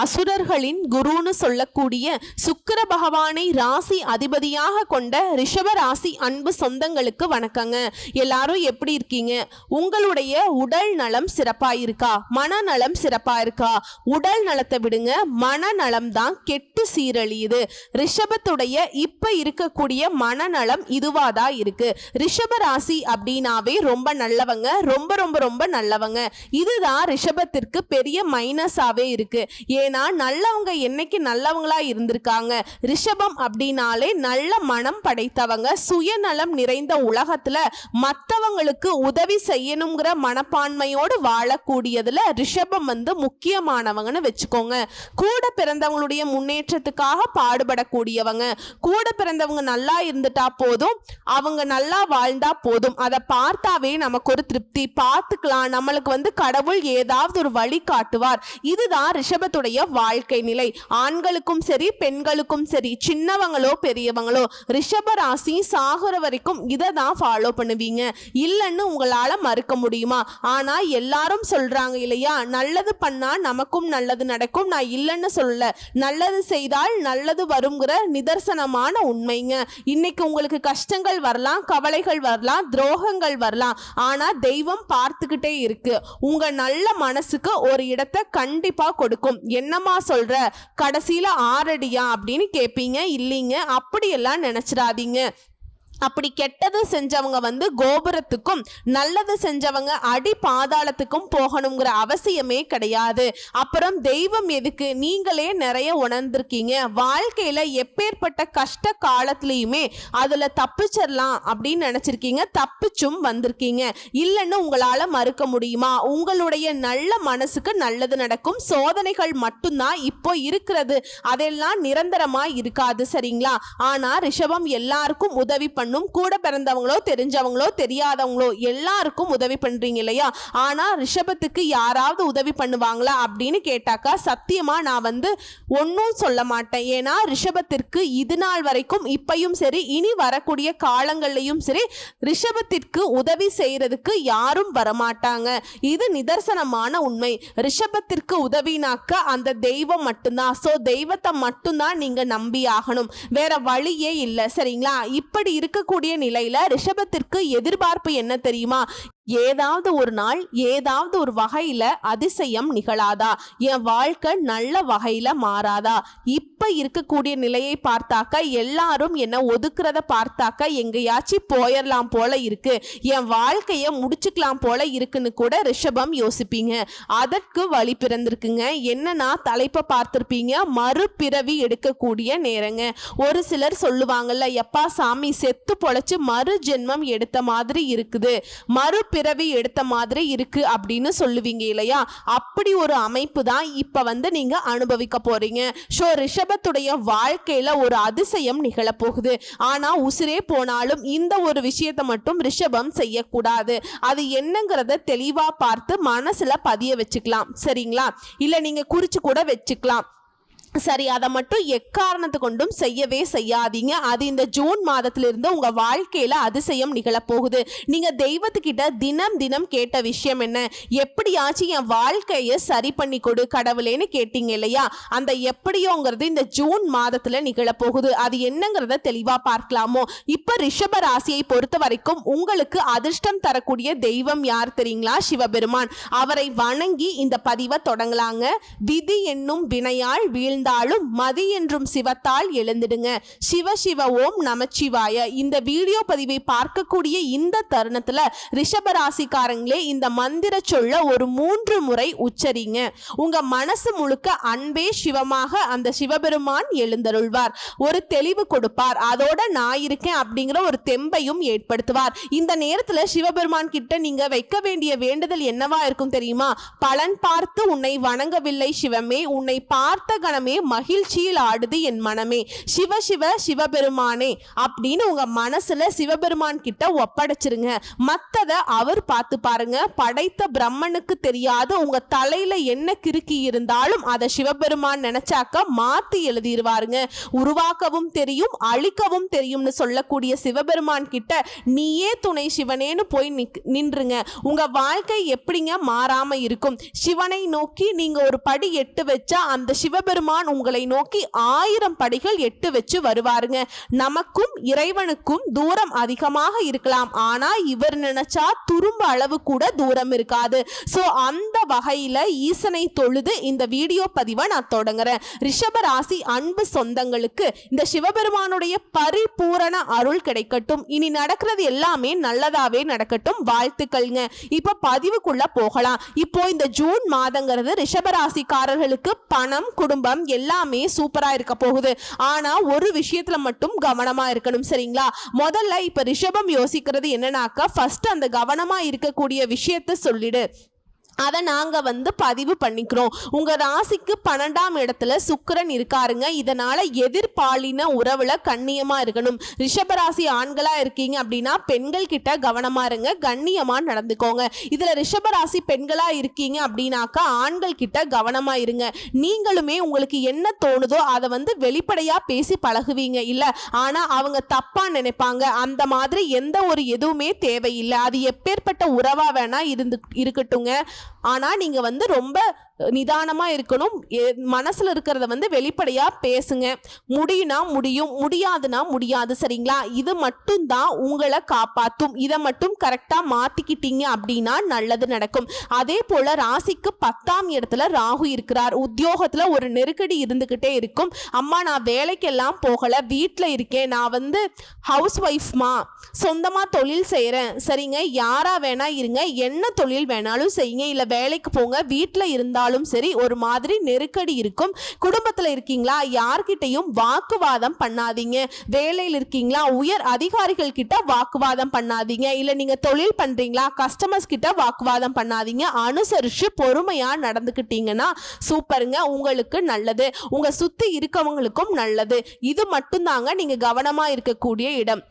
அசுரர்களின் குருன்னு சொல்லக்கூடிய சுக்கிர பகவானை ராசி அதிபதியாக கொண்ட ரிஷப ராசி அன்பு சொந்தங்களுக்கு வணக்கங்க. எல்லாரும் எப்படி இருக்கீங்க? உங்களுடைய உடல் நலம் சிறப்பா இருக்கா? மனநலம் சிறப்பா இருக்கா? உடல் நலத்தை விடுங்க, மனநலம் தான் கெட்டு சீரழியுது. ரிஷபத்துடைய இப்ப இருக்கக்கூடிய மனநலம் இதுவாதான் இருக்கு. ரிஷப ராசி அப்படின்னாவே ரொம்ப நல்லவங்க, ரொம்ப ரொம்ப ரொம்ப நல்லவங்க. இதுதான் ரிஷபத்திற்கு பெரிய மைனஸாவே இருக்கு. ஏன்னா நல்லவங்க என்னைக்கு நல்லவங்களா இருந்திருக்காங்க. ரிஷபம் அப்படின்னாலே நல்ல மனம் படைத்தவங்க, சுயநலம் நிறைந்த உலகத்துல மற்றவங்களுக்கு உதவி செய்யணுங்கிற மனப்பான்மையோடு வாழக்கூடியதுல ரிஷபம் முக்கியமானவங்கன்னு வச்சுக்கோங்க. கூட பிறந்தவங்களுடைய முன்னேற்றத்துக்காக பாடுபடக்கூடியவங்க. கூட பிறந்தவங்க நல்லா இருந்துட்டா போதும், அவங்க நல்லா வாழ்ந்தா போதும், அதை பார்த்தாவே நமக்கு ஒரு திருப்தி. பார்த்துக்கலாம், நம்மளுக்கு கடவுள் ஏதாவது ஒரு வழி காட்டுவார். இதுதான் ரிஷபத்துடைய வாழ்க்கை நிலை. ஆண்களுக்கும் சரி பெண்களுக்கும் சரி, சின்னவங்களோ பெரியவங்களோ, ரிஷப ராசி சாகுற வரைக்கும் இதை தான் ஃபாலோ பண்ணுவீங்க. இல்லைன்னு உங்களால மறுக்க முடியுமா? ஆனா எல்லாரும் சொல்றாங்க இல்லையா, நல்லது பண்ணா நமக்கும் நல்லது நடக்கும். நான் இல்லைன்னு சொல்லல, நல்லது செய்தால் நல்லது வருங்கிற நிதர்சனமான உண்மைங்க. இன்னைக்கு உங்களுக்கு கஷ்டங்கள் வரலாம், கவலைகள் வரலாம், துரோகங்கள் வரலாம். ஆனா தெய்வம் பார்த்துக்கிட்டே இருக்கு. உங்க நல்ல மனசுக்கு ஒரு இடத்தை கண்டிப்பா கொடுக்கும். என்னமா சொல்ற, கடைசியில ஆறடியா அப்படின்னு கேட்பீங்க. இல்லைங்க, அப்படியெல்லாம் நினைச்சிடாதீங்க. அப்படி கெட்டது செஞ்சவங்க கோபுரத்துக்கும், நல்லது செஞ்சவங்க அடி பாதாளத்துக்கும் போகணுங்கிற அவசியமே கிடையாது. அப்புறம் தெய்வம் எதுக்கு? நீங்களே நிறைய உணர்ந்திருக்கீங்க. வாழ்க்கையில எப்பேற்பட்ட கஷ்ட காலத்திலையுமே அதுல தப்பிச்சிடலாம் அப்படின்னு நினைச்சிருக்கீங்க, தப்பிச்சும் வந்திருக்கீங்க. இல்லைன்னு உங்களால மறுக்க முடியுமா? உங்களுடைய நல்ல மனசுக்கு நல்லது நடக்கும். சோதனைகள் மட்டும்தான் இப்போ இருக்கிறது, அதெல்லாம் நிரந்தரமா இருக்காது, சரிங்களா? ஆனா ரிஷபம் எல்லாருக்கும் உதவி கூட பிறந்தவங்களோ தெரிஞ்சவங்களோ தெரியாதவங்களோ எல்லாருக்கும் உதவி பண்றீங்க இல்லையா? ஆனா ரிஷபத்துக்கு யாராவது உதவி பண்ணுவாங்களா அப்படின்னு கேட்டாக்கா சத்தியமா நான் ஒன்னும் சொல்ல மாட்டேன். ஏன்னா ரிஷபத்திற்கு இது நாள் வரைக்கும், இப்பையும் சரி இனி வரக்கூடிய காலங்கள்லையும் சரி, ரிஷபத்திற்கு உதவி செய்யறதுக்கு யாரும் வரமாட்டாங்க. இது நிதர்சனமான உண்மை. ரிஷபத்திற்கு உதவினாக்க அந்த தெய்வம் மட்டும்தான். சோ தெய்வத்தை மட்டும்தான் நீங்க நம்பி ஆகணும், வேற வழியே இல்லை, சரிங்களா? இப்படி இருக்கக்கூடிய நிலையில ரிஷபத்திற்கு எதிர்பார்ப்பு என்ன தெரியுமா? ஏதாவது ஒரு நாள் ஏதாவது ஒரு வகையில அதிசயம் நிகழாதா? என் வாழ்க்கை நல்ல வகையில மாறாதா? இப்ப இருக்கக்கூடிய நிலையை பார்த்தாக்க, எல்லாரும் என்ன ஒதுக்குறத பார்த்தாக்க எங்கேயாச்சும் போயிடலாம் போல இருக்கு, என் வாழ்க்கைய முடிச்சுக்கலாம் போல இருக்குன்னு கூட ரிஷபம் யோசிப்பீங்க. அதற்கு வழி பிறந்திருக்குங்க. என்னன்னா தலைப்பை பார்த்திருப்பீங்க, மறுபிறவி எடுக்கக்கூடிய நேரங்க. ஒரு சிலர் சொல்லுவாங்கல்ல, எப்பா சாமி செத்து பொழைச்சு மறு ஜென்மம் எடுத்த மாதிரி இருக்குது, பிறவி எடுத்த மாதிரி இருக்கு அப்படின்னு சொல்லுவீங்க இல்லையா? அப்படி ஒரு அமைப்பு தான் இப்ப நீங்க அனுபவிக்க போறீங்க. ஸோ ரிஷபத்துடைய வாழ்க்கையில ஒரு அதிசயம் நிகழப்போகுது. ஆனா உசிரே போனாலும் இந்த ஒரு விஷயத்தை மட்டும் ரிஷபம் செய்யக்கூடாது. அது என்னங்கிறத தெளிவா பார்த்து மனசுல பதிய வச்சுக்கலாம், சரிங்களா? இல்ல நீங்க குறிச்சு கூட வச்சுக்கலாம். சரி, அதை மட்டும் எக்காரணத்து கொண்டும் செய்யவே செய்யாதீங்க. அது இந்த ஜூன் மாதத்திலிருந்து உங்க வாழ்க்கையில அதிசயம் நிகழப்போகுது. நீங்க தெய்வத்துக்கிட்ட தினம் தினம் கேட்ட விஷயம் என்ன? எப்படியாச்சும் என் வாழ்க்கையை சரி பண்ணி கொடு கடவுளேன்னு கேட்டீங்க இல்லையா? அந்த எப்படியோங்கிறது இந்த ஜூன் மாதத்துல நிகழப்போகுது. அது என்னங்கிறத தெளிவா பார்க்கலாமோ? இப்ப ரிஷப ராசியை பொறுத்த வரைக்கும் உங்களுக்கு அதிர்ஷ்டம் தரக்கூடிய தெய்வம் யார் தெரியுங்களா? சிவபெருமான். அவரை வணங்கி இந்த பதிவை தொடங்கலாங்க. விதி என்னும் வினையால் வீழ்ந்த மதி என்றும் சிவத்தால் எழுந்திடுங்க. சிவ சிவ ஓம் நமச்சிவாய. இந்த வீடியோ பதிவை பார்க்கக்கூடிய இந்த தருணத்துல ரிஷபராசிக்காரங்களே இந்த மந்திர சொல்ல ஒரு 3 முறை உச்சரிங்க. உங்க மனசு முழுக்க அன்பே சிவமாக அந்த சிவபெருமான் எழுந்தருள்வார். ஒரு தெளிவு கொடுப்பார். அதோட நான் இருக்கேன் அப்படிங்கிற ஒரு தெம்பையும் ஏற்படுத்துவார். இந்த நேரத்துல சிவபெருமான் கிட்ட நீங்க வைக்க வேண்டிய வேண்டுதல் என்னவா இருக்கும் தெரியுமா? பலன் பார்த்து உன்னை வணங்கவில்லை சிவமே, உன்னை பார்த்த கணமே மகிழ்ச்சியில் ஆடுது என் மனமே, சிவ சிவ சிவபெருமானே அப்படின்னு உங்க மனசுல சிவபெருமான் கிட்ட ஒப்படைச்சிருங்க. மத்தத அவர் பார்த்து பாருங்க. படைத்த பிரம்மனுக்கு தெரியாத உங்க தலையில என்ன கிறுக்கி இருந்தாலும் அதை சிவபெருமான் நினைச்சாக்க மாத்தி எழுதிடுவாருங்க. உருவாக்கவும் தெரியும் அழிக்கவும் தெரியும்னு சொல்லக்கூடிய சிவபெருமான் கிட்ட நீயே துணை சிவனேன்னு போய் நின்றுங்க. உங்க வாழ்க்கை எப்படிங்க மாறாம இருக்கும்? சிவனை நோக்கி நீங்க ஒரு படி எட்டு வச்சா அந்த சிவபெருமான் உங்களை நோக்கி 1000 படிகள் எட்டு வச்சு வருவாருங்க. நமக்கும் இறைவனுக்கும் தூரம் அதிகமாக இருக்கலாம், ஆனா இவர் நினைச்சா துரும்ப அளவு கூட தூரம் இருக்காது. சோ அந்த வகையில ஈசனை தொழுது இந்த வீடியோ பதிவை நான் தொடங்குறேன். ரிஷபராசி அன்பு சொந்தங்களுக்கு இந்த சிவபெருமானுடைய பரிபூரண அருள் கிடைக்கட்டும். இனி நடக்கிறது எல்லாமே நல்லதாவே நடக்கட்டும். வாழ்த்துக்கள்ங்க. இப்ப பதிவுக்குள்ள போகலாம். இப்போ இந்த ஜூன் மாதங்கிறது ரிஷபராசிக்காரர்களுக்கு பணம் குடும்பம் எல்லாமே சூப்பரா இருக்க போகுது. ஆனா ஒரு விஷயத்துல மட்டும் கவனமா இருக்கணும், சரிங்களா? முதல்ல இப்ப ரிஷபம் யோசிக்கிறது என்னன்னாக்கா, ஃபர்ஸ்ட் அந்த கவனமா இருக்கக்கூடிய விஷயத்த சொல்லிடு. அதை நாங்கள் பதிவு பண்ணிக்கிறோம். உங்கள் ராசிக்கு 12ஆம் இடத்துல சுக்கிரன் இருக்காருங்க. இதனால் எதிர்பாலின உறவில் கண்ணியமாக இருக்கணும். ரிஷபராசி ஆண்களாக இருக்கீங்க அப்படின்னா பெண்கள் கிட்ட கவனமாக இருங்க, கண்ணியமாக நடந்துக்கோங்க. இதில் ரிஷபராசி பெண்களாக இருக்கீங்க அப்படின்னாக்கா ஆண்கள் கிட்ட கவனமாக இருங்க. நீங்களுமே உங்களுக்கு என்ன தோணுதோ அதை வெளிப்படையாக பேசி பழகுவீங்க இல்லை, ஆனால் அவங்க தப்பாக நினைப்பாங்க. அந்த மாதிரி எந்த ஒரு எதுவுமே தேவையில்லை. அது எப்பேற்பட்ட உறவாக வேணா இருக்கட்டுங்க. ஆனா நீங்க ரொம்ப நிதானமா இருக்கணும். மனசுல இருக்கிறத வெளிப்படையா பேசுங்க. முடியும்னா முடியும், முடியாதுன்னா முடியாது, சரிங்களா? இது மட்டும் தான் உங்களை காப்பாத்தும். இதை மட்டும் கரெக்டா மாத்திக்கிட்டீங்க அப்படின்னா நல்லது நடக்கும். அதே போல ராசிக்கு 10ஆம் இடத்துல ராகு இருக்கிறார். உத்தியோகத்துல ஒரு நெருக்கடி இருந்துகிட்டே இருக்கும். அம்மா நான் வேலைக்கெல்லாம் போகல, வீட்டில் இருக்கேன், நான் ஹவுஸ் ஒய்ஃப்மா, சொந்தமா தொழில் செய்யறேன். சரிங்க, யாரா வேணா இருங்க, என்ன தொழில் வேணாலும் செய்யுங்க, இல்ல வேலைக்கு போங்க, வீட்டில் இருந்தாலும் சரி ஒரு மாதிரி நெருக்கடி இருக்கும். குடும்பத்தில் இருக்கீங்களா, யார்கிட்டையும் வாக்குவாதம் பண்ணாதீங்க. வேலையில் இருக்கீங்களா, உயர் அதிகாரிகள் கிட்ட வாக்குவாதம் பண்ணாதீங்க. இல்ல நீங்க தொழில் பண்றீங்களா, கஸ்டமர்ஸ் கிட்ட வாக்குவாதம் பண்ணாதீங்க. அனுசரிச்சு பொறுமையா நடந்துக்கிட்டீங்கன்னா சூப்பருங்க, உங்களுக்கு நல்லது, உங்க சுத்தி இருக்கவங்களுக்கும் நல்லது. இது மட்டும் தாங்க நீங்க கவனமா இருக்கக்கூடிய இடம்.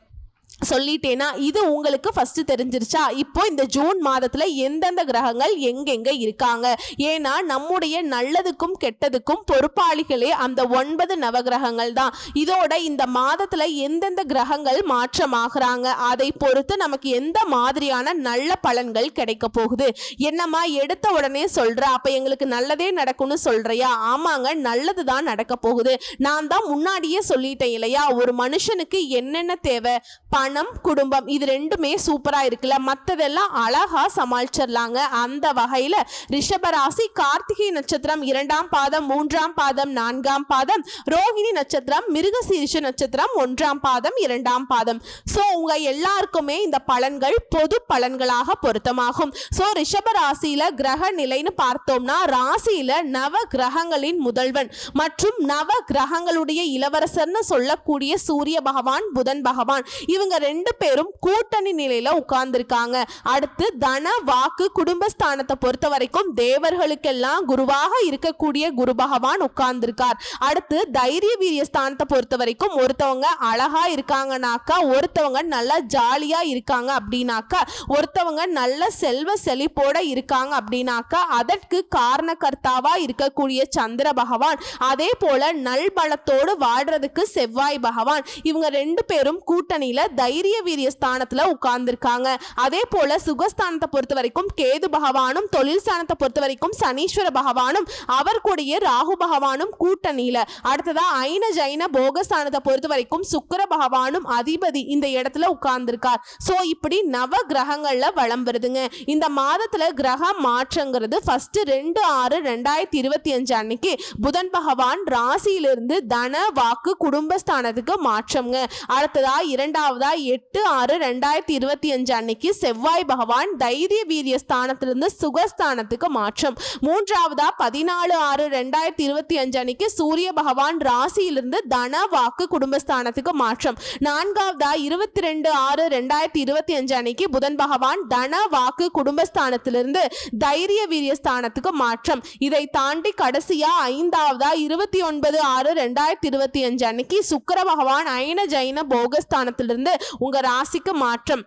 சொல்லிட்டேனா? இது உங்களுக்கு ஃபர்ஸ்ட் தெரிஞ்சிருச்சா? இப்போ இந்த ஜூன் மாதத்துல எந்தெந்த கிரகங்கள் எங்கெங்க இருக்காங்க, ஏன்னா நம்முடைய நல்லதுக்கும் கெட்டதுக்கும் பொறுப்பாளிகளே அந்த 9 நவகிரகங்கள் தான். இதோட இந்த மாதத்துல எந்தெந்த கிரகங்கள் மாற்றமாகறாங்க அதை பொறுத்து நமக்கு எந்த மாதிரியான நல்ல பலன்கள் கிடைக்க போகுது. என்னம்மா எடுத்த உடனே சொல்ற, அப்ப எங்களுக்கு நல்லதே நடக்கும்னு சொல்றியா? ஆமாங்க, நல்லதுதான் நடக்க போகுது. நான் தான் முன்னாடியே சொல்லிட்டேன் இல்லையா, ஒரு மனுஷனுக்கு என்னென்ன தேவை, பணம் குடும்பம், இது ரெண்டுமே சூப்பரா இருக்குல்ல, மற்றதெல்லாம் அழகா சமாளிச்சிடலாங்க. அந்த வகையில ரிஷபராசி கார்த்திகை நட்சத்திரம் 2ஆம் பாதம் 3ஆம் பாதம் 4ஆம் பாதம், ரோகிணி நட்சத்திரம் மிருகசீரிஷ நட்சத்திரம் 1ஆம் பாதம் 2ஆம் பாதம். சோ உங்க எல்லாருக்குமே இந்த பலன்கள் பொது பலன்களாக பொருத்தமாகும். சோ ரிஷபராசியில கிரக நிலைன்னு பார்த்தோம்னா, ராசியில நவ கிரகங்களின் முதல்வன் மற்றும் நவ கிரகங்களுடைய இளவரசர்னு சொல்லக்கூடிய சூரிய பகவான் புதன் பகவான் இவங்க 2 பேரும் கூட்டணி நிலையில உட்கார்ந்துருக்காங்க. அடுத்து தன வாக்கு குடும்பஸ்தானத்தை பொறுத்த வரைக்கும் தேவர்களுக்கெல்லாம் குருவாக இருக்கக்கூடிய குரு பகவான் உட்கார்ந்துருக்கார். அடுத்து தைரிய வீரிய ஸ்தானத்தை பொறுத்த வரைக்கும் ஒருத்தவங்க அழகா இருக்காங்கனாக்கா, ஒருத்தவங்க நல்லா ஜாலியா இருக்காங்க அப்படின்னாக்கா, ஒருத்தவங்க நல்ல செல்வ செழிப்போட இருக்காங்க அப்படின்னாக்கா அதற்கு காரணகர்த்தாவா இருக்கக்கூடிய சந்திர பகவான், அதே போல நல்பலத்தோடு வாழ்றதுக்கு செவ்வாய் பகவான், இவங்க 2 பேரும் கூட்டணியில தைரிய வீரிய ஸ்தானத்துல உட்கார்ந்துருக்காங்க. அதே போல சுகஸ்தானத்தை பொறுத்த வரைக்கும் கேது பகவானும், தொழில் ஸ்தானத்தை பொறுத்த வரைக்கும் சனீஸ்வர பகவானும், அவர் கூடிய ராகு பகவானும் கூட்டணியில. அடுத்ததா ஐன ஜைன போகஸ்தானத்தை பொறுத்த வரைக்கும் சுக்கிர பகவானும் அதிபதி இந்த இடத்துல உட்கார்ந்துருக்கார். சோ இப்படி நவ கிரகங்கள்ல வலம் வருதுங்க. இந்த மாதத்துல கிரக மாற்றங்கிறது ஃபர்ஸ்ட் 2/6/2025 அன்னைக்கு புதன் பகவான் ராசியிலிருந்து தன வாக்கு குடும்பஸ்தானத்துக்கு மாற்றம்ங்க. அடுத்ததா இரண்டாவதா இரண்டாவதா 8/6/2025 அன்னைக்கு செவ்வாய் பகவான் தைரிய வீரிய ஸ்தானத்திலிருந்து சுகஸ்தானத்துக்கு மாற்றம். மூன்றாவதா 14/6/2025 அன்னைக்கு சூரிய பகவான் ராசியிலிருந்து தன வாக்கு குடும்பஸ்தானத்துக்கு மாற்றம். நான்காவதா 22/6/2025 அன்னைக்கு புதன் பகவான் தன வாக்கு குடும்பஸ்தானத்திலிருந்து தைரிய வீரிய ஸ்தானத்துக்கு மாற்றம். இதை தாண்டி கடைசியா 5வதா 29/6/2025 அன்னைக்கு சுக்கிர பகவான் அயன ஜைன போகஸ்தானத்திலிருந்து உங்க ராசிக்கு மாற்றம்.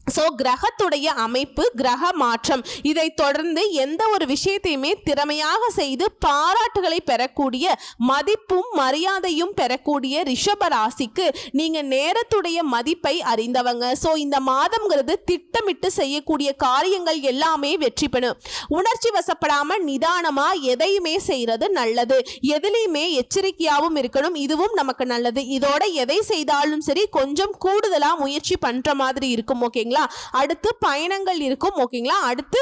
ஸோ கிரகத்துடைய அமைப்பு, கிரக மாற்றம், இதை தொடர்ந்து எந்த ஒரு விஷயத்தையுமே திறமையாக செய்து பாராட்டுகளை பெறக்கூடிய, மதிப்பும் மரியாதையும் பெறக்கூடிய ரிஷப ராசிக்கு நீங்க நேரத்துடைய மதிப்பை அறிந்தவங்க. ஸோ இந்த மாதம்ங்கிறது திட்டமிட்டு செய்யக்கூடிய காரியங்கள் எல்லாமே வெற்றி பெறும். உணர்ச்சி வசப்படாம நிதானமா எதையுமே செய்யறது நல்லது. எதுலையுமே எச்சரிக்கையாகவும் இருக்கணும், இதுவும் நமக்கு நல்லது. இதோட எதை செய்தாலும் சரி கொஞ்சம் கூடுதலா முயற்சி பண்ற மாதிரி இருக்கும். ஓகேங்களா? அடுத்து பயணங்கள் இருக்கும். ஓகேங்களா? அடுத்து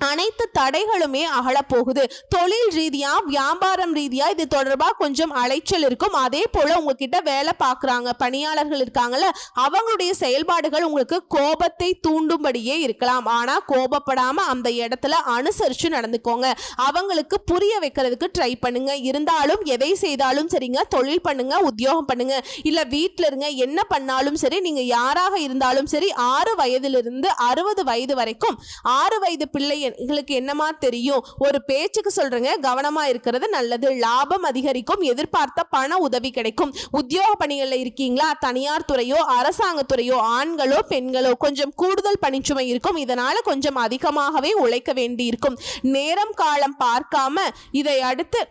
அனைத்து தடைகளுமே அகல போகுது. தொழில் ரீதியா, வியாபாரம் ரீதியா இது தொடர்பாக கொஞ்சம் அலைச்சல் இருக்கும். அதே போல உங்ககிட்ட வேலை பார்க்குறாங்க பணியாளர்கள் இருக்காங்கல்ல, அவங்களுடைய செயல்பாடுகள் உங்களுக்கு கோபத்தை தூண்டும்படியே இருக்கலாம். ஆனா கோபப்படாம அந்த இடத்துல அனுசரிச்சு நடந்துக்கோங்க. அவங்களுக்கு புரிய வைக்கிறதுக்கு ட்ரை பண்ணுங்க. இருந்தாலும் எதை செய்தாலும் சரிங்க, தொழில் பண்ணுங்க, உத்தியோகம் பண்ணுங்க, இல்ல வீட்டில் இருங்க, என்ன பண்ணாலும் சரி, நீங்க யாராக இருந்தாலும் சரி, 6 வயதிலிருந்து 60 வயது வரைக்கும் 6 வயது பிள்ளை உங்களுக்கு என்னமா தெரியும், ஒரு பேச்சுக்கு சொல்றேங்க, கவனமா இருக்கிறது நல்லது. லாபம் அதிகரிக்கும், எதிர்பார்த்த பண உதவி கிடைக்கும். உத்தியோக பணிகள்ல இருக்கீங்களா, தனியார் துறையோ அரசாங்க துறையோ, ஆண்களோ பெண்களோ, கொஞ்சம் கூடுதல் பணிச்சுமை இருக்கும். இதனால கொஞ்சம் அதிகமாகவே உழைக்க வேண்டி இருக்கும். நேரம் காலம் பார்க்காம இதை அடுத்து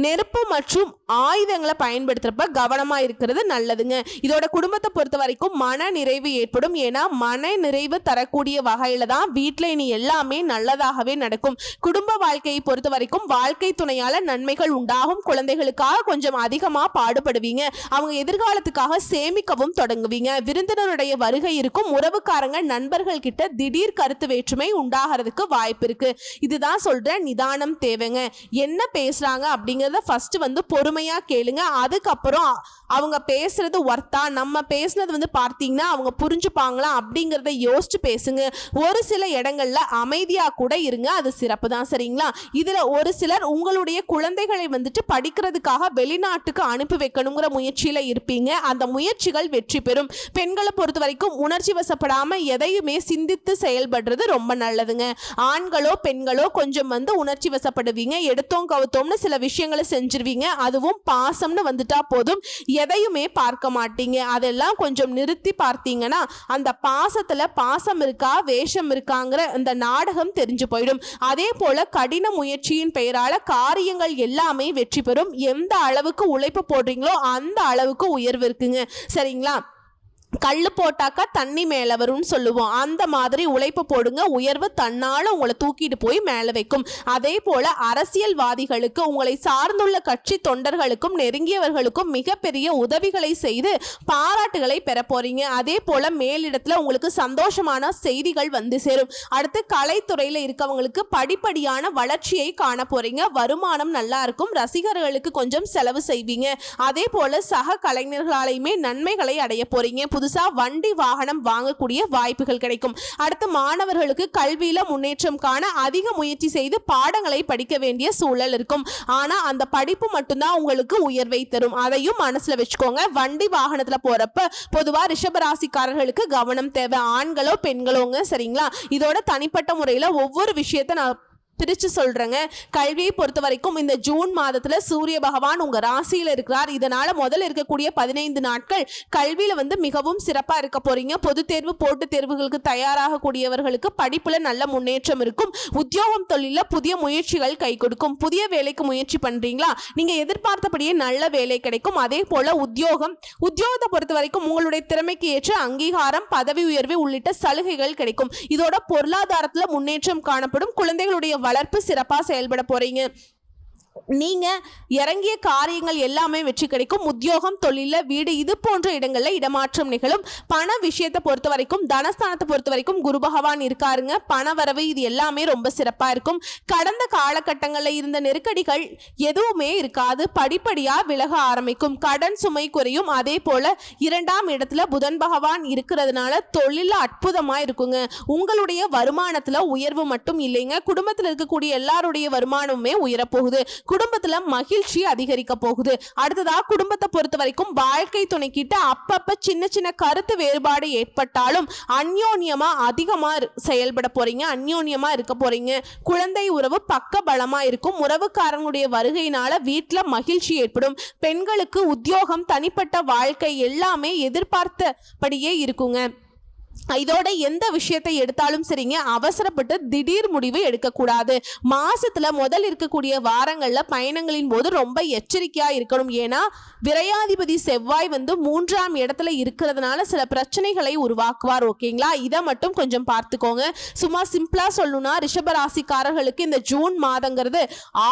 நெருப்பு மற்றும் ஆயுதங்களை பயன்படுத்துறப்ப கவனமா இருக்கிறது நல்லதுங்க. இதோட குடும்பத்தை பொறுத்த வரைக்கும் மன நிறைவு ஏற்படும். ஏன்னா மன நிறைவு தரக்கூடிய வகையில தான் வீட்டில் இனி எல்லாமே நல்லதாகவே நடக்கும். குடும்ப வாழ்க்கையை பொறுத்த வரைக்கும் வாழ்க்கை துணையால நன்மைகள் உண்டாகும். குழந்தைகளுக்காக கொஞ்சம் அதிகமா பாடுபடுவீங்க. அவங்க எதிர்காலத்துக்காக சேமிக்கவும் தொடங்குவீங்க. விருந்தினருடைய வருகை இருக்கும். உறவுக்காரங்க நண்பர்கள் கிட்ட திடீர் கருத்து வேற்றுமை உண்டாகிறதுக்கு வாய்ப்பு இருக்கு. இதுதான் சொல்றேன், நிதானம் தேவைங்க. என்ன பேசுறாங்க அப்படிங்கிறத ஃபர்ஸ்ட் பொறுமையா கேளுங்க. அதுக்கப்புறம் அவங்க பேசுறது ஒர்த்தா, நம்ம பேசுனது பார்த்தீங்கன்னா அவங்க புரிஞ்சுப்பாங்களா அப்படிங்கிறத யோசிச்சு பேசுங்க. ஒரு சில இடங்கள்ல அமைதியா கூட இருங்க, அது சிறப்பு தான். சரிங்களா? இதுல ஒரு சிலர் உங்களுடைய குழந்தைகளை படிக்கிறதுக்காக வெளிநாட்டுக்கு அனுப்பி வைக்கணுங்கிற முயற்சியில இருப்பீங்க. அந்த முயற்சிகள் வெற்றி பெறும். பெண்களை பொறுத்த வரைக்கும் உணர்ச்சி வசப்படாம எதையுமே சிந்தித்து செயல்படுறது ரொம்ப நல்லதுங்க. ஆண்களோ பெண்களோ கொஞ்சம் உணர்ச்சி வசப்படுவீங்க. எடுத்தோம் கவுத்தோம்னு சில விஷயங்களை செஞ்சிருவீங்க. அதுவும் பாசம்னு வந்துட்டா போதும், எதையுமே பார்க்க மாட்டீங்க. அதெல்லாம் கொஞ்சம் நிறுத்தி பார்த்தீங்கன்னா அந்த பாசத்துல பாசம் இருக்கா வேஷம் இருக்காங்கிற அந்த நாடகம் தெரிஞ்சு போயிடும். அதே போல கடின முயற்சியின் பெயரால காரியங்கள் எல்லாமே வெற்றி பெறும். எந்த அளவுக்கு உழைப்பு போடுறீங்களோ அந்த அளவுக்கு உயர்வு இருக்குங்க. சரிங்களா? கல்லு போட்டாக்கா தண்ணி மேலே வரும்னு சொல்லுவோம். அந்த மாதிரி உழைப்பு போடுங்க, உயர்வு தன்னால உங்களை தூக்கிட்டு போய் மேலே வைக்கும். அதே போல அரசியல்வாதிகளுக்கு, உங்களை சார்ந்துள்ள கட்சி தொண்டர்களுக்கும் நெருங்கியவர்களுக்கும் மிகப்பெரிய உதவிகளை செய்து பாராட்டுகளை பெற போறீங்க. அதே போல மேலிடத்துல உங்களுக்கு சந்தோஷமான செய்திகள் சேரும். அடுத்து கலைத்துறையில இருக்கவங்களுக்கு படிப்படியான வளர்ச்சியை காண போறீங்க. வருமானம் நல்லா இருக்கும். ரசிகர்களுக்கு கொஞ்சம் செலவு செய்வீங்க. அதே போல சக கலைஞர்களாலையுமே நன்மைகளை அடைய போறீங்க. புதுசா வண்டி வாகனம் வாங்கக்கூடிய வாய்ப்புகள் கிடைக்கும். அடுத்து மாணவர்களுக்கு கல்வியில முன்னேற்றம் காண அதிக முயற்சி செய்து பாடங்களை படிக்க வேண்டிய சூழல் இருக்கும். ஆனா அந்த படிப்பு மட்டும்தான் உங்களுக்கு உயர்வை தரும். அதையும் மனசுல வச்சுக்கோங்க. வண்டி வாகனத்துல போறப்ப பொதுவா ரிஷபராசிக்காரர்களுக்கு கவனம் தேவை. ஆண்களோ பெண்களோங்க. சரிங்களா? இதோட தனிப்பட்ட முறையில ஒவ்வொரு விஷயத்தை நான் பிரிச்சு சொல்றேங்க. கல்வியை பொறுத்த வரைக்கும் இந்த ஜூன் மாதத்துல சூரிய பகவான் உங்க ராசியில இருக்கிறார். இதனால முதல்ல இருக்கக்கூடிய 15 நாட்கள் கல்வியில மிகவும் சிறப்பா இருக்க போறீங்க. பொது தேர்வு போட்டு தேர்வுகளுக்கு தயாராக கூடியவர்களுக்கு படிப்புல நல்ல முன்னேற்றம் இருக்கும். உத்தியோகம் தொழில புதிய முயற்சிகள் கை கொடுக்கும். புதிய வேலைக்கு முயற்சி பண்றீங்களா, நீங்க எதிர்பார்த்தபடியே நல்ல வேலை கிடைக்கும். அதே போல உத்தியோகத்தை பொறுத்த வரைக்கும் உங்களுடைய திறமைக்கு ஏற்ற அங்கீகாரம், பதவி உயர்வு உள்ளிட்ட சலுகைகள் கிடைக்கும். இதோட பொருளாதாரத்துல முன்னேற்றம் காணப்படும். குழந்தைகளுடைய வளர்ப்பு சிறப்பா செயல்பட போறீங்க. நீங்க இறங்கிய காரியங்கள் எல்லாமே வெற்றி கிடைக்கும். உத்தியோகம், தொழில, வீடு இது போன்ற இடங்கள்ல இடமாற்றம் நிகழும். பண விஷயத்தை பொறுத்த வரைக்கும், தனஸ்தானத்தை பொறுத்த வரைக்கும் குரு பகவான் இருக்காருங்க. பண வரவு இது எல்லாமே ரொம்ப சிறப்பா இருக்கும். கடந்த காலகட்டங்களில் இருந்த நெருக்கடிகள் எதுவுமே இருக்காது. படிப்படியா விலக ஆரம்பிக்கும். கடன் சுமை குறையும். அதே போல 2ஆம் இடத்துல புதன் பகவான் இருக்கிறதுனால தொழில அற்புதமா இருக்குங்க. உங்களுடைய வருமானத்துல உயர்வு மட்டும் இல்லைங்க, குடும்பத்தில் இருக்கக்கூடிய எல்லாருடைய வருமானமுமே உயரப்போகுது. குடும்பத்துல மகிழ்ச்சி அதிகரிக்க போகுது. அடுத்ததா குடும்பத்தை பொறுத்த வரைக்கும் வாழ்க்கை துணை கிட்ட அப்பப்ப சின்ன சின்ன கருத்து வேறுபாடு ஏற்பட்டாலும் அந்யோன்யமா அதிகமா செயல்பட போறீங்க, அந்யோன்யமா இருக்க போறீங்க. குழந்தை உறவு பக்க பலமா இருக்கும். உறவுக்காரங்களுடைய வருகையினால வீட்டுல மகிழ்ச்சி ஏற்படும். பெண்களுக்கு உத்தியோகம், தனிப்பட்ட வாழ்க்கை எல்லாமே எதிர்பார்த்தபடியே இருக்குங்க. இதோட எந்த விஷயத்தை எடுத்தாலும் சரிங்க, அவசரப்பட்டு திடீர் முடிவு எடுக்கக்கூடாது. மாசத்துல முதல் இருக்கக்கூடிய வாரங்கள்ல பயணங்களின் போது ரொம்ப எச்சரிக்கையா இருக்கணும். ஏன்னா விரையாதிபதி செவ்வாய் 3ஆம் இடத்துல இருக்கிறதுனால சில பிரச்சனைகளை உருவாக்குவார். ஓகேங்களா, இதை மட்டும் கொஞ்சம் பார்த்துக்கோங்க. சும்மா சிம்பிளா சொல்லணும்னா ரிஷபராசிக்காரர்களுக்கு இந்த ஜூன் மாதங்கிறது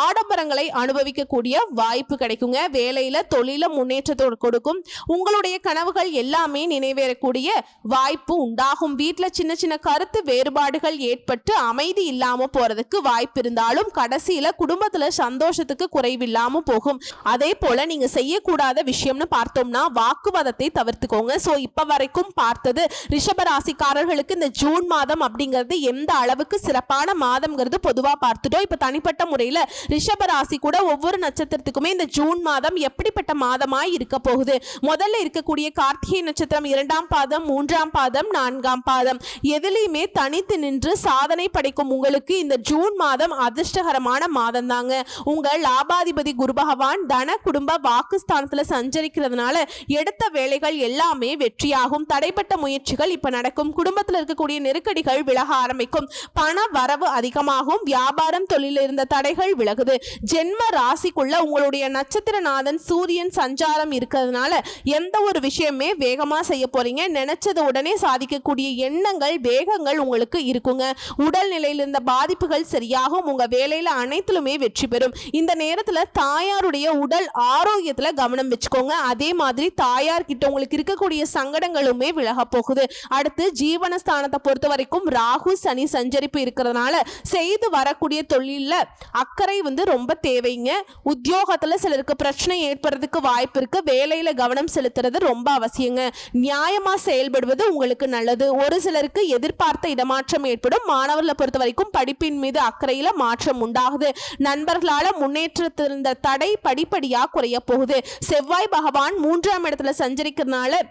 ஆடம்பரங்களை அனுபவிக்கக்கூடிய வாய்ப்பு கிடைக்குங்க. வேலையில தொழில முன்னேற்றத்தோடு கொடுக்கும். உங்களுடைய கனவுகள் எல்லாமே நிறைவேறக்கூடிய வாய்ப்பு உண்டாகும். வீட்டில் சின்ன சின்ன கருத்து வேறுபாடுகள் ஏற்பட்டு அமைதி இல்லாம போறதுக்கு வாய்ப்பு இருந்தாலும் கடைசியில குடும்பத்துல சந்தோஷத்துக்கு குறைவில்லாம போகும். அதே போல நீங்க செய்யக்கூடாத விஷயம்னு பார்த்தோம்னா வாக்குவாதத்தை தவிர்த்துக்கோங்க. சோ இப்ப வரைக்கும் பார்த்தது ரிஷபராசிக்காரர்களுக்கு இந்த ஜூன் மாதம் அப்படிங்கிறது எந்த அளவுக்கு சிறப்பான மாதம்ங்கிறது பொதுவா பார்த்துட்டோம். இப்ப தனிப்பட்ட முறையில ரிஷபராசி கூட ஒவ்வொரு நட்சத்திரத்துக்குமே இந்த ஜூன் மாதம் எப்படிப்பட்ட மாதமாய் இருக்க போகுது. முதல்ல இருக்கக்கூடிய கார்த்திகை நட்சத்திரம் 2ஆம் பாதம், 3ஆம் பாதம், 4ஆம் பாதம் எதிலையுமே தனித்து நின்று சாதனை படைக்கும் உங்களுக்கு இந்த ஜூன் மாதம் அதிர்ஷ்டகரமான மாதம் தாங்க. உங்க லாபாதிபதி குரு பகவான் தன குடும்ப வாக்குஸ்தானத்துல சஞ்சரிக்கிறதுனால எடுத்த வேலைகள் எல்லாமே வெற்றியாகும். தடைப்பட்ட முயற்சிகள் இப்ப நடக்கும். குடும்பத்தில் இருக்கக்கூடிய நெருக்கடிகள் விலக ஆரம்பிக்கும். பண வரவு அதிகமாகும். வியாபாரம், தொழிலில் இருந்த தடைகள் விலகுது. ஜென்ம ராசிக்குள்ள உங்களுடைய நட்சத்திரநாதன் சூரியன் சஞ்சாரம் இருக்கிறதுனால எந்த ஒரு விஷயமே வேகமா செய்ய போறீங்க. நினைச்சது உடனே சாதிக்கக்கூடிய எண்ணங்கள், வேகங்கள் உங்களுக்கு இருக்குங்க. உடல் நிலையில் இருந்த பாதிப்புகள் சரியாகும். உங்க வேலையில அனைத்திலுமே வெற்றி பெறும். இந்த நேரத்துல தாயாருடைய உடல் ஆரோக்கியத்துல கவனம் வச்சுக்கோங்க. அதே மாதிரி தாயார் கிட்ட உங்களுக்கு இருக்கக்கூடிய சங்கடங்களுமே விலக போகுது. அடுத்து ஜீவனஸ்தானத்தை பொறுத்த வரைக்கும் ராகு சனி சஞ்சரிப்பு இருக்கிறதுனால செய்து வரக்கூடிய தொழில அக்கறை ரொம்ப தேவைங்க. உத்தியோகத்துல சிலருக்கு பிரச்சனை ஏற்படுறதுக்கு வாய்ப்பு இருக்கு. வேலையில கவனம் செலுத்துறது ரொம்ப அவசியங்க. நியாயமா செயல்படுவது உங்களுக்கு நல்லது. ஒரு சிலருக்கு எதிர்பார்த்த இடமாற்றம் ஏற்படும். மாணவர்களை பொறுத்த வரைக்கும் படிப்பின் மீது அக்கறையில மாற்றம் உண்டாகுது. நண்பர்களால முன்னேற்றத்திருந்த தடை படிப்படியா குறைய போகுது. செவ்வாய் பகவான் 3ஆம் இடத்துல சஞ்சரிக்கிறதுனால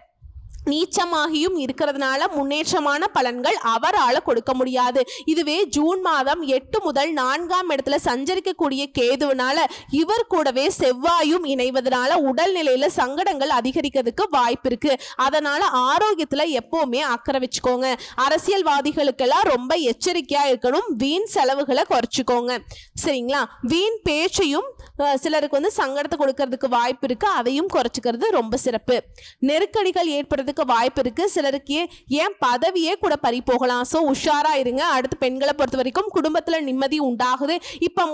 நீச்சமாகியும் இருக்கிறதுனால முன்னேற்றமான பலன்கள் அவரால் கொடுக்க முடியாது. இதுவே ஜூன் மாதம் 8 முதல் 4ஆம் இடத்துல சஞ்சரிக்கக்கூடிய கேதுவினால இவர் கூடவே செவ்வாயும் இணைவதனால உடல்நிலையில சங்கடங்கள் அதிகரிக்கிறதுக்கு வாய்ப்பு இருக்கு. அதனால ஆரோக்கியத்துல எப்பவுமே அக்கறை வச்சுக்கோங்க. அரசியல்வாதிகளுக்கெல்லாம் ரொம்ப எச்சரிக்கையா இருக்கணும். வீண் செலவுகளை குறைச்சிக்கோங்க. சரிங்களா, வீண் பேச்சையும் சிலருக்கு சங்கடத்தை கொடுக்கறதுக்கு வாய்ப்பு இருக்கு. அதையும் குறைச்சிக்கிறது ரொம்ப சிறப்பு. நெருக்கடிகள் ஏற்படுறதுக்கு வாய்ப்பு இருக்கு. சிலருக்கு ஏன் பதவியே கூட பறி போகலாம். சோ உஷாரா இருங்க. அடுத்து பெண்களை பொறுத்த வரைக்கும் குடும்பத்துல நிம்மதி உண்டாகுது. இப்ப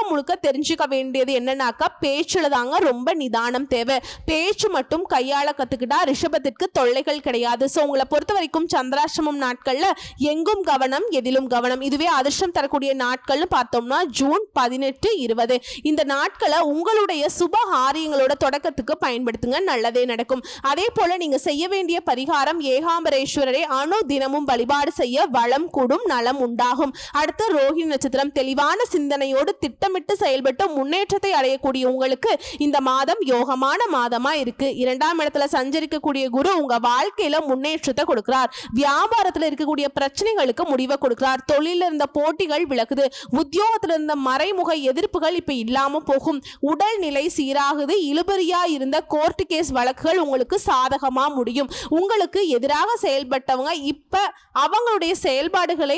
முழுக்க தெரிஞ்சுக்க வேண்டியது என்னன்னாக்கா பேச்சுல தாங்க ரொம்ப நிதானம் தேவை. பேச்சு மட்டும் கையாள கத்துக்கிட்டா ரிஷபத்திற்கு தொல்லைகள் கிடையாது. சோ உங்களை பொறுத்த வரைக்கும் சந்திராஷ்டமம் நாட்கள்ல எங்கும் கவனம், எதிலும் கவனம். இதுவே அதிர்ஷ்டம் தரக்கூடிய நாட்கள்னு பார்த்தோம்னா ஜூன் 18, 20 இந்த நாட்களை உங்களுடைய சுப காரியங்களோட தொடக்கத்துக்கு பயன்படுத்துங்க. நல்லதே நடக்கும். அதே போல நீங்க செய்ய வேண்டிய பரிகாரம் ஏகாம்பரேஸ்வரரை தினமும் வழிபாடு செய்ய வளம் கூடும், நலம் உண்டாகும். அடுத்து ரோஹிணி நட்சத்திரம் தெளிவான சிந்தனையோடு திட்டமிட்டு செயல்பட்டு முன்னேற்றத்தை அடையக்கூடிய உங்களுக்கு இந்த மாதம் யோகமான மாதமா இருக்கு. 2ஆம் இடத்துல சஞ்சரிக்கக்கூடிய குரு உங்க வாழ்க்கையில முன்னேற்றத்தை கொடுக்கிறார். வியாபாரத்துல இருக்கக்கூடிய பிரச்சனைகளுக்கு முடிவை கொடுக்கிறார். தொழில இருந்த போட்டிகள் விலகுது. உத்தியோகத்துல இருந்த மறைமுக எதிர்ப்புகள் இப்ப இல்லாம போகும். உடல் நிலை சீராகுது. இழுபறியா இருந்த கோர்ட் கேஸ் வழக்குகள் உங்களுக்கு சாதகமா முடியும். உங்களுக்கு எதிராக செயல்பட்டவங்க இப்ப அவங்களுடைய செயல்பாடுகளை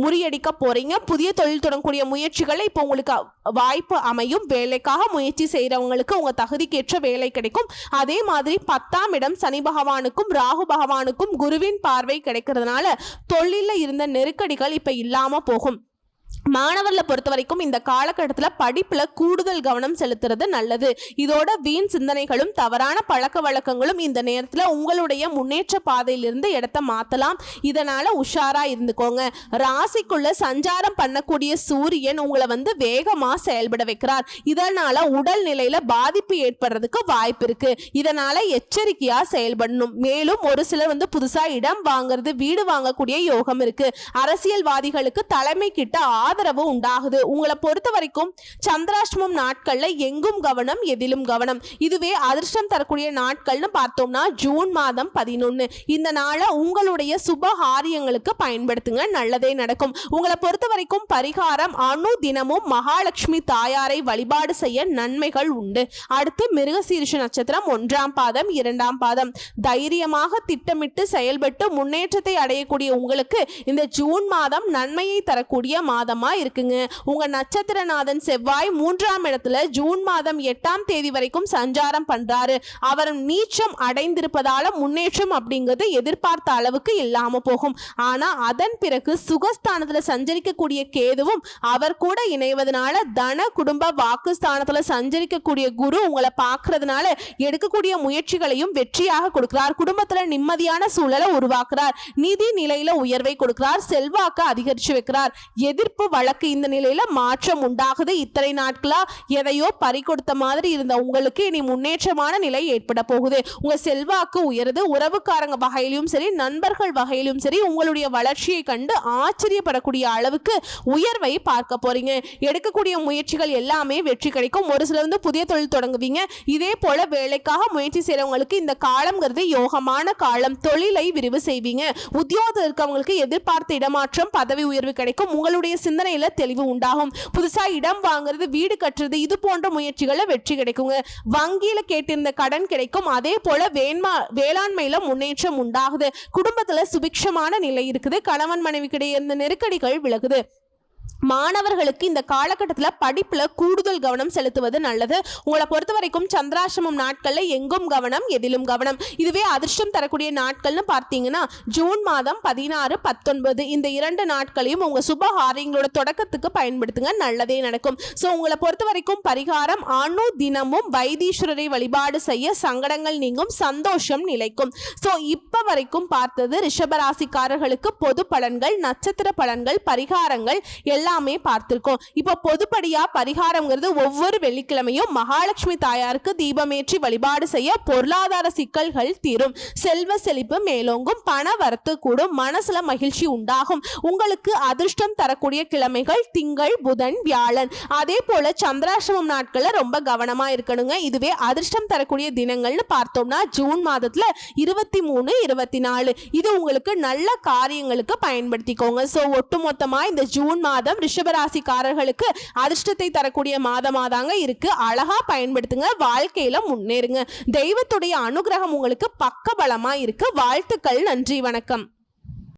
முறியடிக்க போறீங்க. புதிய தொழில் தொடங்கக்கூடிய முயற்சிகளை இப்போ உங்களுக்கு வாய்ப்பு அமையும். வேலைக்காக முயற்சி செய்யறவங்களுக்கு உங்க தகுதிக்கேற்ற வேலை கிடைக்கும். அதே மாதிரி 10ஆம் இடம் சனி பகவானுக்கும் ராகு பகவானுக்கும் குருவின் பார்வை கிடைக்கிறதுனால தொழில இருந்த நெருக்கடிகள் இப்ப இல்லாம போகும். மாணவர்களை பொறுத்த வரைக்கும் இந்த காலகட்டத்தில் படிப்புல கூடுதல் கவனம் செலுத்துறது நல்லது. இதோட வீண் சிந்தனைகளும் தவறான பழக்க வழக்கங்களும் இந்த நேரத்தில் உங்களுடைய முன்னேற்ற பாதையிலிருந்து இடத்த மாத்தலாம். இதனால உஷாரா இருந்துக்கோங்க. ராசிக்குள்ள சஞ்சாரம் பண்ணக்கூடிய சூரியன் உங்களை வேகமா செயல்பட வைக்கிறார். இதனால உடல் நிலையில பாதிப்பு ஏற்படுறதுக்கு வாய்ப்பு இருக்கு. இதனால எச்சரிக்கையா செயல்படணும். மேலும் ஒரு சிலர் புதுசா இடம் வாங்குறது, வீடு வாங்கக்கூடிய யோகம் இருக்கு. அரசியல்வாதிகளுக்கு தலைமை கிட்ட ஆதரவு உண்டாகுது. உங்களை பொறுத்த வரைக்கும் சந்திராஷ்டமம் நாட்கள்ல எங்கும் கவனம், எதிலும் கவனம். இதுவே அதிர்ஷ்டம் தரக்கூடிய நாட்கள்னு பார்த்தோம்னா ஜூன் மாதம் 11. இந்த நாளை உங்களுடைய சுப காரியங்களுக்கு பயன்படுத்துங்க, நல்லதே நடக்கும். உங்களை பொறுத்த வரைக்கும் பரிகாரம் அணு தினமும் மகாலட்சுமி தாயாரை வழிபாடு செய்ய நன்மைகள் உண்டு. அடுத்து மிருகசீரிஷ நட்சத்திரம் 1ஆம் பாதம் 2ஆம் பாதம். தைரியமாக திட்டமிட்டு செயல்பட்டு முன்னேற்றத்தை அடையக்கூடிய உங்களுக்கு இந்த ஜூன் மாதம் நன்மையை தரக்கூடிய மாதமா இருக்குங்க. உங்க நட்சத்திரநாதன் செவ்வாய் 3ஆம் இடத்துல ஜூன் மாதம் 8ஆம் தேதி வரைக்கும் சஞ்சாரம் பண்றாரு. அவர் நீச்சம் அடைந்திருப்பதால முன்னேற்றம் அப்படிங்கிறது எதிர்பார்த்த அளவுக்கு இல்லாம போகும். ஆனா அதன் பிறகு சுகஸ்தானத்துல சஞ்சரிக்கக்கூடிய கேதுவும் அவர் கூட இணைவதனால தன குடும்ப வாக்குஸ்தானத்துல சஞ்சரிக்கக்கூடிய குரு உங்களை பார்க்கறதுனால எடுக்கக்கூடிய முயற்சிகளையும் வெற்றியாக கொடுக்கிறார். குடும்பத்துல நிம்மதியான சூழலை உருவாக்குறார். நிதி நிலையில உயர்வை கொடுக்கிறார். செல்வாக்கு அதிகரிச்சு வைக்கிறார். எதிர்ப்பு வழக்கு இந்த நிலையில மாற்றம் உண்டாகுது. இத்தனை நாட்களா எதையோ பறி கொடுத்த மாதிரி இருந்த உங்களுக்கு இனி முன்னேற்றமான நிலை ஏற்பட போகுது. உங்க செல்வாக்கு உயருது. உறவுக்காரங்க வகையிலும் சரி, நண்பர்கள் வகையிலும் சரி, உங்களுடைய வளர்ச்சியை கண்டு ஆச்சரியப்படக்கூடிய அளவுக்கு உயர்வை பார்க்க போறீங்க. எடுக்கக்கூடிய முயற்சிகள் எல்லாமே வெற்றி கிடைக்கும். ஒரு சிலர் புதிய தொழில் தொடங்குவீங்க. இதே போல வேலைக்காக முயற்சி செய்யறவங்களுக்கு இந்த காலம்ங்கிறது யோகமான காலம். தொழிலை விரிவு செய்வீங்க. உத்தியோகத்தில் இருக்கவங்களுக்கு எதிர்பார்த்த இடமாற்றம், பதவி உயர்வு கிடைக்கும். உங்களுடைய சிந்தனையில தெளிவு உண்டாகும். புதுசா இடம் வாங்குறது, வீடு கட்டுறது, இது போன்ற முயற்சிகளை வெற்றி கிடைக்குங்க. வங்கியில கேட்டிருந்த கடன் கிடைக்கும். அதே போல வேளாண்மையில முன்னேற்றம் உண்டாகுது. குடும்பத்துல சுபிக்ஷமான நிலை இருக்குது. கணவன் மனைவிக்கிடையே இருந்த நெருக்கடிகள் விலகுது. மாணவர்களுக்கு இந்த காலகட்டத்தில் படிப்புல கூடுதல் கவனம் செலுத்துவது நல்லது. உங்களை பொறுத்த வரைக்கும் சந்திராசிரமம் நாட்கள்ல எங்கும் கவனம், எதிலும் கவனம். இதுவே அதிர்ஷ்டம் தரக்கூடிய நாட்கள்னு பார்த்தீங்கன்னா ஜூன் மாதம் 16, 19 இந்த 2 நாட்களையும் உங்க சுப காரியங்களோட தொடக்கத்துக்கு பயன்படுத்துங்க, நல்லதே நடக்கும். ஸோ உங்களை பொறுத்த வரைக்கும் பரிகாரம் அணு தினமும் வைத்தீஸ்வரரை வழிபாடு செய்ய சங்கடங்கள் நீங்கும், சந்தோஷம் நிலைக்கும். ஸோ இப்ப வரைக்கும் பார்த்தது ரிஷபராசிக்காரர்களுக்கு பொது பலன்கள், நட்சத்திர பலன்கள், பரிகாரங்கள் எல்லாமே பார்த்திருக்கோம். இப்போ பொதுப்படியா பரிகாரம்ங்கிறது ஒவ்வொரு வெள்ளிக்கிழமையும் மகாலட்சுமி தாயாருக்கு தீபமேற்றி வழிபாடு செய்ய பொருளாதார சிக்கல்கள் தீரும், செல்வ செழிப்பு மேலோங்கும், பண வரத்து கூடும், மனசுல மகிழ்ச்சி உண்டாகும். உங்களுக்கு அதிர்ஷ்டம் தரக்கூடிய கிழமைகள் திங்கள், புதன், வியாழன். அதே போல சந்திராசிரமம் நாட்கள்ல ரொம்ப கவனமா இருக்கணுங்க. இதுவே அதிர்ஷ்டம் தரக்கூடிய தினங்கள்னு பார்த்தோம்னா ஜூன் மாதத்துல 23, 24 இது உங்களுக்கு நல்ல காரியங்களுக்கு பயன்படுத்திக்கோங்க. ஸோ ஒட்டுமொத்தமா இந்த ஜூன் மாதம் ரிஷபராசிக்காரர்களுக்கு அதிர்ஷ்டத்தை தரக்கூடிய மாதமாதாங்க இருக்கு. அழகா பயன்படுத்துங்க, வாழ்க்கையில முன்னேறுங்க. தெய்வத்துடைய அனுகிரகம் உங்களுக்கு பக்கபலமா இருக்கு. வாழ்த்துக்கள். நன்றி, வணக்கம்.